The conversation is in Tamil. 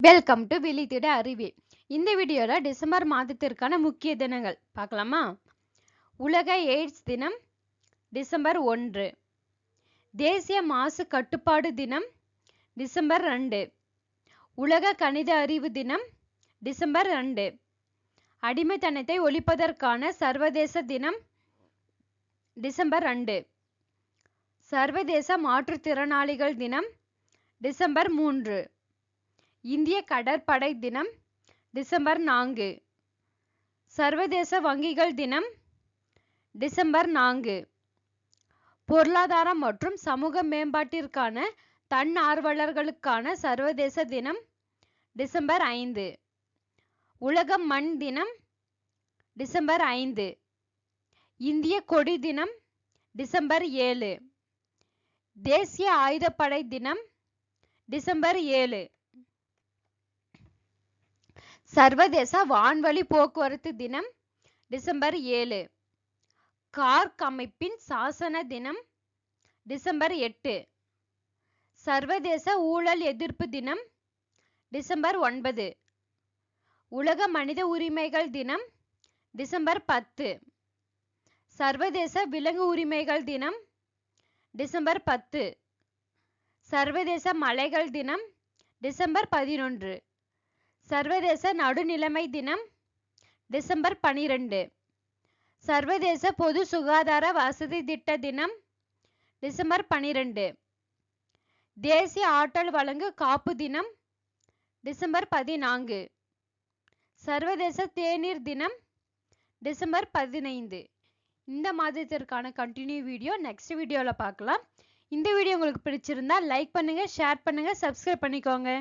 வெல்கம் டு விழித்திட அறிவி. இந்த வீடியோல டிசம்பர் மாதத்திற்கான முக்கிய தினங்கள் பார்க்கலாமா? உலக எய்ட்ஸ் தினம் டிசம்பர் 1. தேசிய மாசு கட்டுப்பாடு தினம் டிசம்பர் 2. உலக கணித அறிவு தினம் டிசம்பர் 2. அடிமைத்தனத்தை ஒழிப்பதற்கான சர்வதேச தினம் டிசம்பர் 2. சர்வதேச மாற்றுத்திறனாளிகள் தினம் டிசம்பர் 3. இந்திய கடற்படை தினம் டிசம்பர் 4. சர்வதேச வங்கிகள் தினம் டிசம்பர் 4. பொருளாதார மற்றும் சமூக மேம்பாட்டிற்கான தன்னார்வலர்களுக்கான சர்வதேச தினம் டிசம்பர் 5. உலக மண் தினம் டிசம்பர் 5. இந்திய கொடி தினம் டிசம்பர் 7. தேசிய ஆயுதப்படை தினம் டிசம்பர் 7. சர்வதேச வான்வழி போக்குவரத்து தினம் டிசம்பர் 7. கார்க் அமைப்பின் சாசன தினம் டிசம்பர் 8. சர்வதேச ஊழல் எதிர்ப்பு தினம் டிசம்பர் 9. உலக மனித உரிமைகள் தினம் டிசம்பர் 10. சர்வதேச விலங்கு உரிமைகள் தினம் டிசம்பர் 10. சர்வதேச மலைகள் தினம் டிசம்பர் 11. சர்வதேச நடுநிலைமை தினம் டிசம்பர் 12. சர்வதேச பொது சுகாதார வசதி திட்ட தினம் டிசம்பர் 12. தேசிய ஆற்றல் வழங்கு காப்பு தினம் டிசம்பர் 14. சர்வதேச தேநீர் தினம் டிசம்பர் 15. இந்த மாதத்திற்கான கண்டினியூ வீடியோ நெக்ஸ்ட் வீடியோவில் பார்க்கலாம். இந்த வீடியோ உங்களுக்கு பிடிச்சிருந்தா லைக் பண்ணுங்க, ஷேர் பண்ணுங்க, சப்ஸ்கிரைப் பண்ணிக்கோங்க.